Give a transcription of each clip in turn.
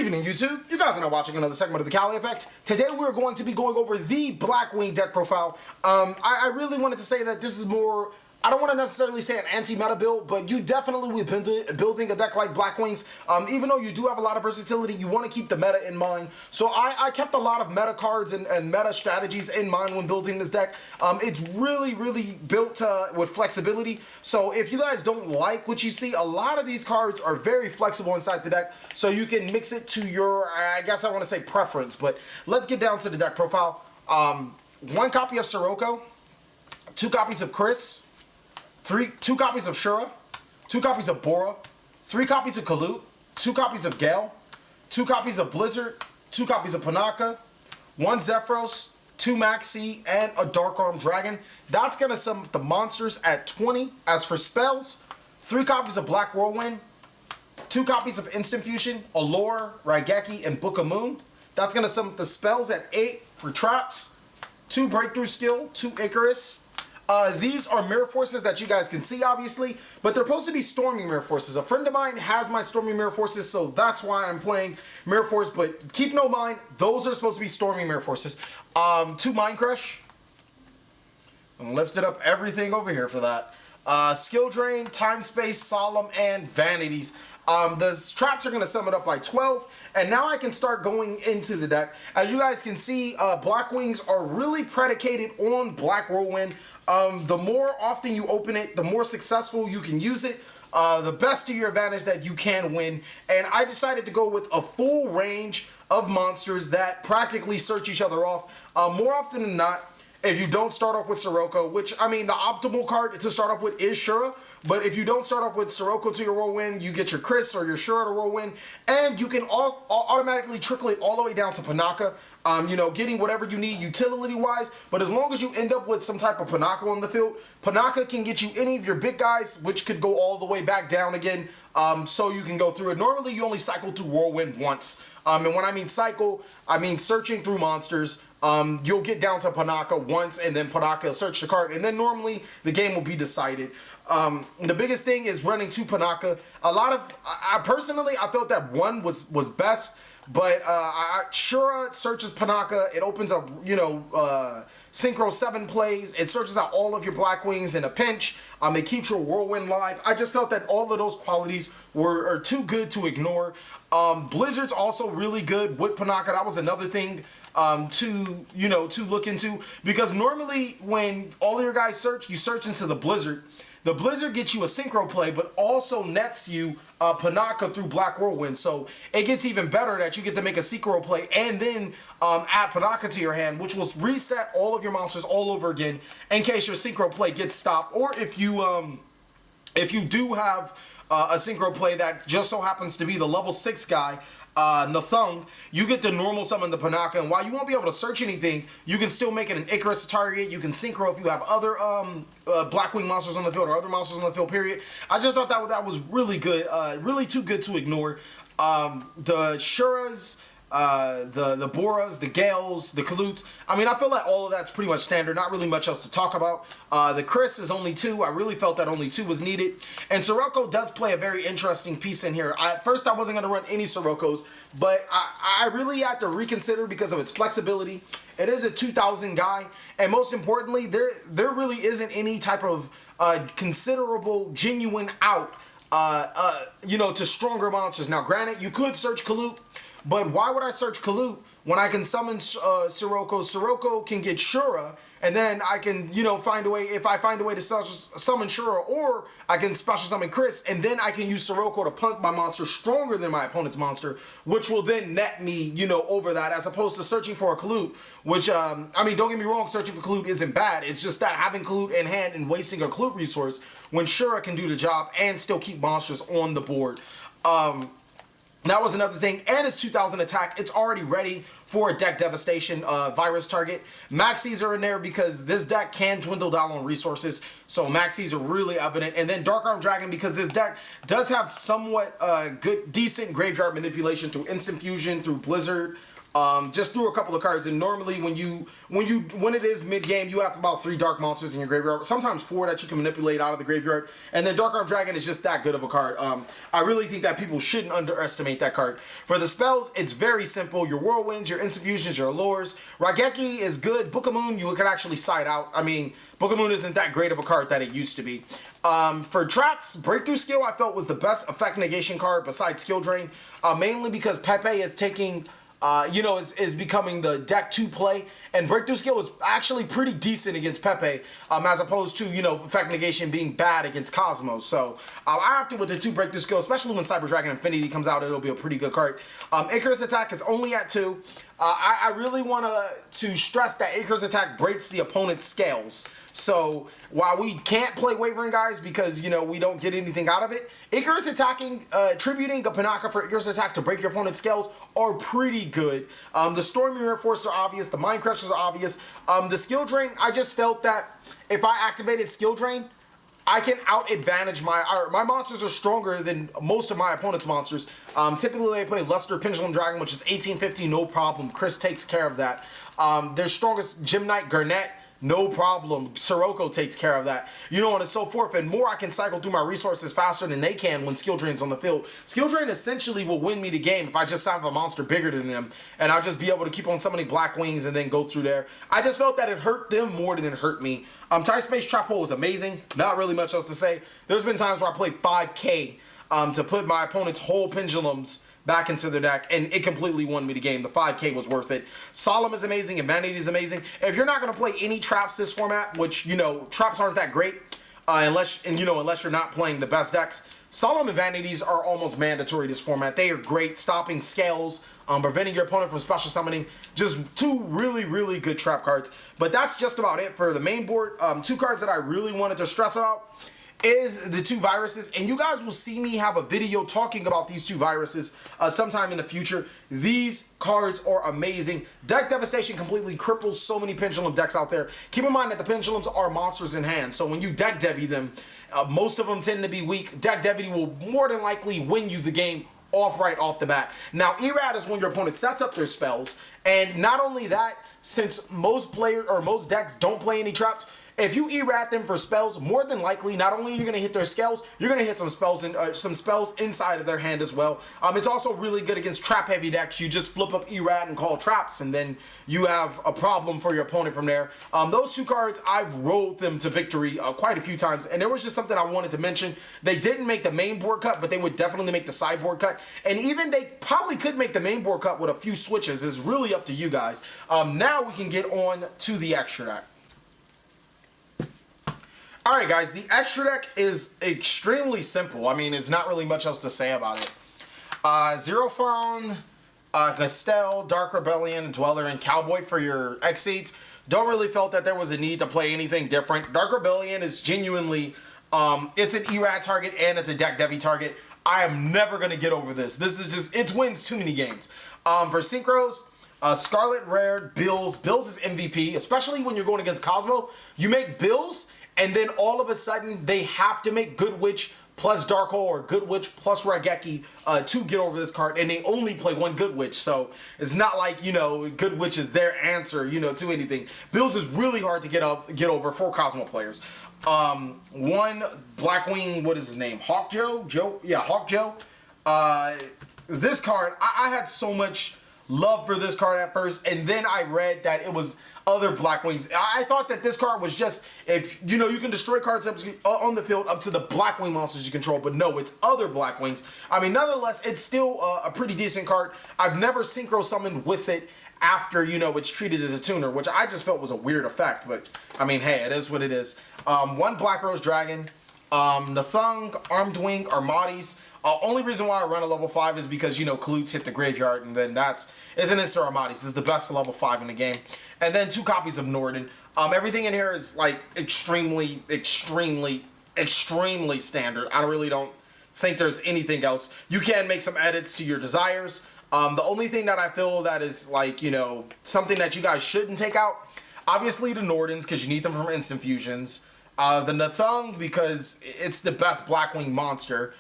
evening, YouTube. You guys are now watching another segment of the Cali Effect. Today we're going to be going over the Blackwing deck profile. I really wanted to say that this is more, I don't want to necessarily say an anti-meta build, but you definitely will be building a deck like Blackwings. Even though you do have a lot of versatility, you want to keep the meta in mind. So I kept a lot of meta cards and meta strategies in mind when building this deck. It's really built with flexibility. So if you guys don't like what you see, a lot of these cards are very flexible inside the deck. So you can mix it to your, I guess I want to say preference. But let's get down to the deck profile. 1 copy of Sirocco, 2 copies of Chris, 2 copies of Shura, 2 copies of Bora, 3 copies of Kalut, 2 copies of Gale, 2 copies of Blizzard, 2 copies of Panaka, 1 Zephyros, 2 Maxi, and a Dark Arm Dragon. That's going to sum up the monsters at 20. As for spells, 3 copies of Black Whirlwind, 2 copies of Instant Fusion, Allure, Raigeki, and Book of Moon. That's going to sum up the spells at 8 for traps, 2 Breakthrough Skill, 2 Icarus. These are Mirror Forces that you guys can see, obviously, but they're supposed to be Stormy Mirror Forces. A friend of mine has my Stormy Mirror Forces, so that's why I'm playing Mirror Force, but keep no mind, those are supposed to be Stormy Mirror Forces. 2 Mind Crush. I'm lifted up everything over here for that. Skill Drain, Time Space, Solemn, and Vanities. The traps are going to sum it up by 12, and now I can start going into the deck. As you guys can see, Blackwings are really predicated on Black Whirlwind. The more often you open it, the more successful you can use it, the best to your advantage that you can win. And I decided to go with a full range of monsters that practically search each other off. More often than not, if you don't start off with Sirocco, which, I mean, the optimal card to start off with is Shura, but if you don't start off with Sirocco to your Whirlwind, you get your Chris or your Shura to Whirlwind, and you can automatically trickle it all the way down to Panaka, you know, getting whatever you need utility-wise, but as long as you end up with some type of Panaka on the field, Panaka can get you any of your big guys, which could go all the way back down again, so you can go through it. Normally, you only cycle through Whirlwind once, and when I mean cycle, I mean searching through monsters. You'll get down to Panaka once, and then Panaka will search the card, and then normally the game will be decided. The biggest thing is running 2 Panaka. A lot of, I personally, I felt that 1 was best, but Shura searches Panaka. It opens up, you know, Synchro 7 plays. It searches out all of your Blackwings in a pinch. It keeps your Whirlwind live. I just felt that all of those qualities are too good to ignore. Blizzard's also really good with Panaka. That was another thing to look into, because normally when all of your guys search, you search into the Blizzard. The Blizzard gets you a synchro play, but also nets you Panaka through Black Whirlwind. So it gets even better that you get to make a synchro play and then add Panaka to your hand, which will reset all of your monsters all over again in case your synchro play gets stopped, or if you do have a synchro play that just so happens to be the level 6 guy, Nathung, you get to normal summon the Panaka, and while you won't be able to search anything, you can still make it an Icarus target. You can synchro if you have other Blackwing monsters on the field or other monsters on the field, period. I just thought that was really good, really too good to ignore. The Shuras, the Boras, the Gales, the Kaluts, I mean, I feel like all of that's pretty much standard, not really much else to talk about. The Chris is only 2. I really felt that only 2 was needed. And Sirocco does play a very interesting piece in here. At first, I wasn't going to run any Siroccos, but I really had to reconsider because of its flexibility. It is a 2,000 guy, and most importantly, there really isn't any type of considerable, genuine out, you know, to stronger monsters. Now, granted, you could search Kalut, but why would I search Kalut when I can summon Sirocco? Sirocco can get Shura, and then I can, you know, find a way, if I find a way to summon Shura, or I can special summon Chris, and then I can use Sirocco to punt my monster stronger than my opponent's monster, which will then net me, you know, over that, as opposed to searching for a Kalut, which, I mean, don't get me wrong, searching for Kalut isn't bad. It's just that having Kalut in hand and wasting a Kalut resource when Shura can do the job and still keep monsters on the board. That was another thing, and it's 2,000 attack. It's already ready for a deck devastation virus target. Maxis are in there because this deck can dwindle down on resources, so Maxis are really evident. And then Dark Arm Dragon, because this deck does have somewhat good, decent graveyard manipulation through Instant Fusion, through Blizzard, Just threw a couple of cards, and normally when it is mid game, you have about 3 Dark Monsters in your graveyard, sometimes 4 that you can manipulate out of the graveyard, and then Dark Arm Dragon is just that good of a card. I really think that people shouldn't underestimate that card. For the spells, it's very simple. Your Whirlwinds, your Infusions, your Allures. Raigeki is good. Book of Moon, you can actually side out. I mean, Book of Moon isn't that great of a card that it used to be. For traps, Breakthrough Skill I felt was the best effect negation card besides Skill Drain, mainly because Pepe is taking, is becoming the deck to play, and Breakthrough Skill is actually pretty decent against Pepe, as opposed to, effect negation being bad against Cosmos. So I opted with the 2 Breakthrough Skill, especially when Cyber Dragon Infinity comes out, it'll be a pretty good card. Icarus Attack is only at 2. I really want to stress that Icarus Attack breaks the opponent's scales. So while we can't play Wavering Guys because, we don't get anything out of it, Icarus attacking, tributing a Panaka for Icarus Attack to break your opponent's scales are pretty good. The Stormy Reinforcers are obvious. The Mind Crushers are obvious. The Skill Drain, I just felt that if I activated Skill Drain, I can out-advantage my monsters are stronger than most of my opponent's monsters. Typically, they play Luster Pendulum Dragon, which is 1850, no problem. Chris takes care of that. Their strongest Gem Knight, Garnet, no problem. Sirocco takes care of that. And so forth. And more, I can cycle through my resources faster than they can when Skill Drain's on the field. Skill Drain essentially will win me the game if I just have a monster bigger than them. And I'll just be able to keep on summoning Blackwings and then go through there. I just felt that it hurt them more than it hurt me. Time Space Trap Hole is amazing. Not really much else to say. There's been times where I played 5K to put my opponent's whole pendulums back into their deck, and it completely won me the game. The 5K was worth it. Solemn is amazing, and Vanity is amazing. If you're not going to play any traps this format, which, traps aren't that great, unless you're not playing the best decks, Solemn and Vanities are almost mandatory this format. They are great, stopping scales, preventing your opponent from special summoning. Just 2 really, really good trap cards. But that's just about it for the main board. 2 cards that I really wanted to stress about is the 2 viruses, and you guys will see me have a video talking about these 2 viruses sometime in the future. These cards are amazing. Deck Devastation completely cripples so many Pendulum decks out there. Keep in mind that the Pendulums are monsters in hand, so when you deck Devi them, most of them tend to be weak. Deck Devi will more than likely win you the game right off the bat. Now, Errad is when your opponent sets up their spells, and not only that, since most decks don't play any traps, if you errat them for spells, more than likely, not only are you going to hit their scales, you're going to hit some spells inside of their hand as well. It's also really good against trap-heavy decks. You just flip up errat and call traps, and then you have a problem for your opponent from there. Those 2 cards, I've rolled them to victory quite a few times, and there was just something I wanted to mention. They didn't make the main board cut, but they would definitely make the sideboard cut, and even they probably could make the main board cut with a few switches. It's really up to you guys. Now we can get on to the extra deck. Alright guys, the extra deck is extremely simple. I mean, there's not really much else to say about it. Zerophone, Gastel, Dark Rebellion, Dweller, and Cowboy for your X-Seeds. Don't really felt that there was a need to play anything different. Dark Rebellion is genuinely, it's an ERAD target and it's a deck Devi target. I am never going to get over this. This is just, it wins too many games. For Synchros, Scarlet Rare, Bills. Bills is MVP, especially when you're going against Cosmo. You make Bills, and then all of a sudden, they have to make Good Witch plus Dark Hole or Good Witch plus Raigeki to get over this card, and they only play 1 Good Witch, so it's not like, Good Witch is their answer, to anything. Bills is really hard to get over for Cosmo players. 1 Blackwing, what is his name? Hawk Joe? Yeah, Hawk Joe. This card, I had so much love for this card at first, and then I read that it was other Blackwings. I thought that this card was just, if you can destroy cards on the field up to the Blackwing monsters you control, but no, it's other Blackwings. I mean, nonetheless, it's still a pretty decent card. I've never synchro summoned with it after, it's treated as a tuner, which I just felt was a weird effect, but I mean, hey, it is what it is. 1 Black Rose Dragon, Nathung, Armed Wing, Armatis. Only reason why I run a level 5 is because, Kalutes hit the graveyard, and then it's an Instar Armatis. This is the best level 5 in the game. And then 2 copies of Norden. Everything in here is, like, extremely, extremely, extremely standard. I really don't think there's anything else. You can make some edits to your desires. The only thing that I feel that is, like, something that you guys shouldn't take out, obviously the Nordens, because you need them from instant fusions. The Nathung, because it's the best Blackwing monster.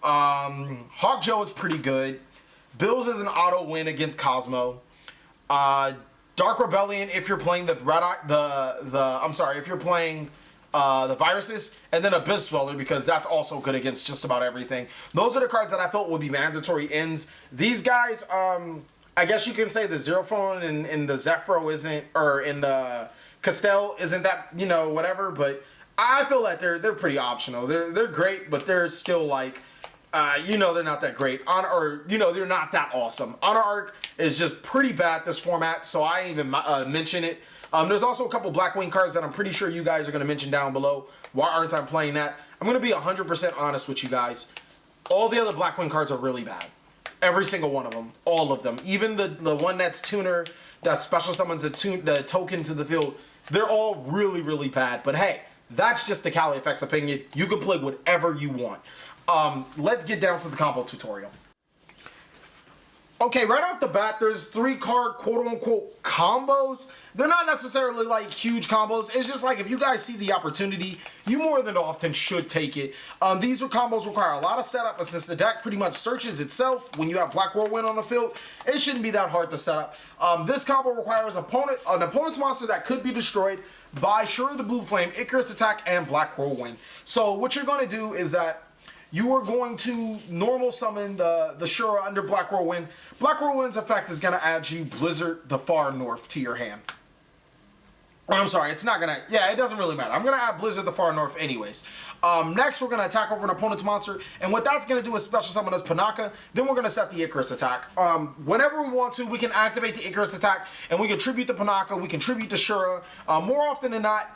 Hawk Joe is pretty good. Bills is an auto win against Cosmo. Dark Rebellion if you're playing the if you're playing the viruses, and then Abyss Dweller because that's also good against just about everything. Those are the cards that I felt would be mandatory ends. These guys, I guess you can say the Zero Phone and the Zephyro isn't, or in the Castell isn't that, you know, whatever, but I feel that they're pretty optional. They're great, but they're still like, you know, they're not that great. They're not that awesome. Honor Art is just pretty bad this format, so I didn't even mention it. There's also a couple Blackwing cards that I'm pretty sure you guys are going to mention down below. Why aren't I playing that? I'm going to be 100% honest with you guys. All the other Blackwing cards are really bad. Every single one of them. All of them. Even the one that's tuner, that special summons the token to the field. They're all really, really bad. But hey, that's just the TheCaliEffectX opinion. You can play whatever you want. Let's get down to the combo tutorial. Okay, right off the bat, there's 3 card quote-unquote combos. They're not necessarily like huge combos. It's just like if you guys see the opportunity, you more than often should take it. These combos require a lot of setup, but since the deck pretty much searches itself when you have Black Whirlwind on the field, it shouldn't be that hard to set up. This combo requires an opponent's monster that could be destroyed by Shura the Blue Flame, Icarus Attack, and Black Whirlwind. So what you're going to do is that you are going to normal summon the Shura under Black Whirlwind. Black Whirlwind's effect is going to add you Blizzard the Far North to your hand. Or I'm sorry, it's not going to... Yeah, it doesn't really matter. I'm going to add Blizzard the Far North anyways. Next, we're going to attack over an opponent's monster. And what that's going to do is special summon us Panaka. Then we're going to set the Icarus Attack. Whenever we want to, we can activate the Icarus Attack. And we can tribute the Panaka. We can tribute the Shura. More often than not,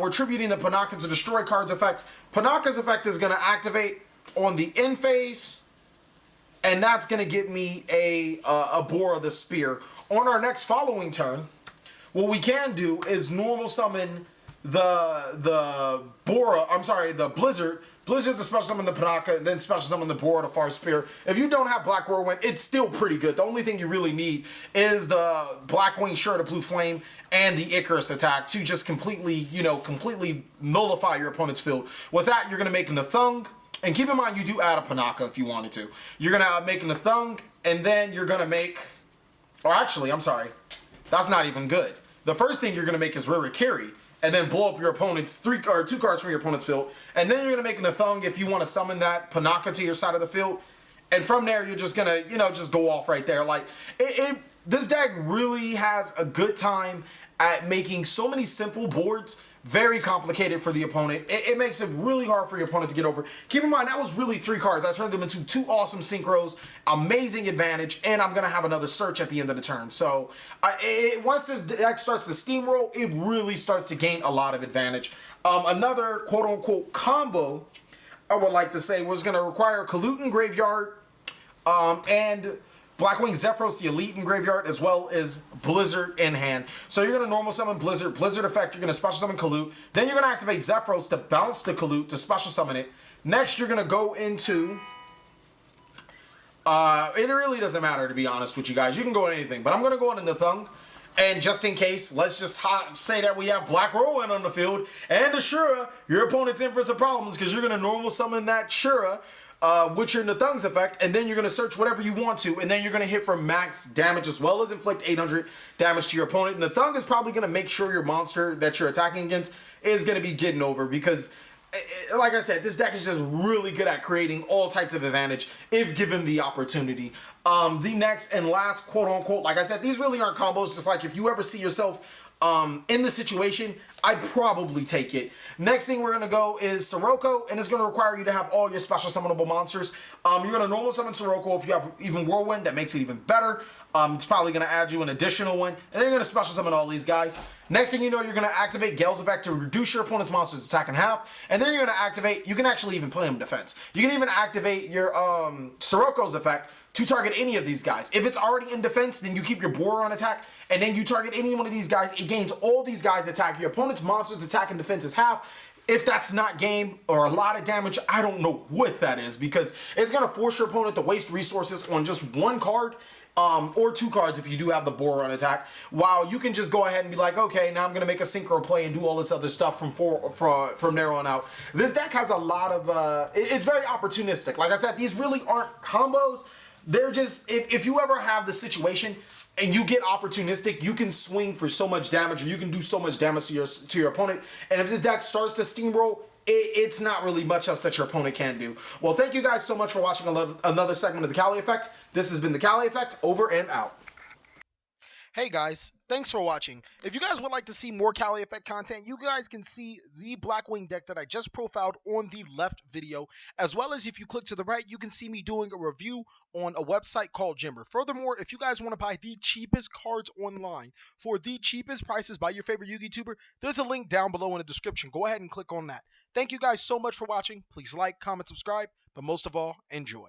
we're tributing the Panaka to destroy cards' effects. Panaka's effect is going to activate on the end phase, and that's going to get me a Bora the Spear. On our next following turn, what we can do is normal summon the Blizzard to special summon the Panaka, and then special summon the Bora the Far Spear. If you don't have Black Whirlwind, it's still pretty good. The only thing you really need is the Blackwing Shura the Blue Flame and the Icarus Attack to just completely nullify your opponent's field. With that, you're going to make an Nathung. And keep in mind, you do add a Panaka if you wanted to. You're going to make an Nathung, and then you're going to make... Or actually, I'm sorry. That's not even good. The first thing you're going to make is Ririkiri, and then blow up your opponent's 2 cards from your opponent's field. And then you're going to make an Nathung if you want to summon that Panaka to your side of the field. And from there, you're just going to, just go off right there. Like, this deck really has a good time at making so many simple boards very complicated for the opponent. It makes it really hard for your opponent to get over. Keep in mind, that was really 3 cards. I turned them into 2 awesome synchros, amazing advantage, and I'm going to have another search at the end of the turn. So once this deck starts to steamroll, it really starts to gain a lot of advantage. Another quote-unquote combo, I would like to say, was going to require Kalut Graveyard and Blackwing Zephyros, the Elite in Graveyard, as well as Blizzard in hand. So you're going to normal summon Blizzard, Blizzard effect, you're going to special summon Kalut. Then you're going to activate Zephyros to bounce the Kalut to special summon it. Next, you're going to go into... it really doesn't matter, to be honest with you guys. You can go on anything, but I'm going to go on the Nathung. And just in case, let's just say that we have Black Whirlwind on the field and the Shura. Your opponent's in for some problems because you're going to normal summon that Shura with your Nathung's effect, and then you're going to search whatever you want to, and then you're going to hit for max damage as well as inflict 800 damage to your opponent. Nathung is probably going to make sure your monster that you're attacking against is going to be getting over because, like I said, this deck is just really good at creating all types of advantage if given the opportunity. The next and last quote-unquote, like I said, these really aren't combos, just like if you ever see yourself in the situation, I'd probably take it. Next thing we're going to go is Sirocco, and it's going to require you to have all your special summonable monsters. You're going to normal summon Sirocco. If you have even Whirlwind, that makes it even better. It's probably going to add you an additional one, and then you're going to special summon all these guys. Next thing you know, you're going to activate Gale's effect to reduce your opponent's monster's attack in half, and then you're going to activate, you can actually even play him defense. You can even activate your Sirocco's effect to target any of these guys. If it's already in defense, then you keep your Bora on attack, and then you target any one of these guys. It gains all these guys attack. Your opponent's monster's attack and defense is half. If that's not game or a lot of damage, I don't know what that is, because it's going to force your opponent to waste resources on just 1 card, or 2 cards if you do have the Bora on attack, while you can just go ahead and be like, okay, now I'm going to make a synchro play and do all this other stuff from there on out. This deck has a lot of, it's very opportunistic. Like I said, these really aren't combos. They're just, if you ever have the situation, and you get opportunistic, you can swing for so much damage, or you can do so much damage to your opponent. And if this deck starts to steamroll, it's not really much else that your opponent can do. Well, thank you guys so much for watching another segment of the Cali Effect. This has been the Cali Effect, over and out. Hey guys, thanks for watching. If you guys would like to see more Cali Effect content, you guys can see the Blackwing deck that I just profiled on the left video, as well as if you click to the right, you can see me doing a review on a website called Jimmer. Furthermore, if you guys want to buy the cheapest cards online for the cheapest prices by your favorite Yu-Gi tuber, there's a link down below in the description. Go ahead and click on that. Thank you guys so much for watching. Please like, comment, subscribe, but most of all, enjoy.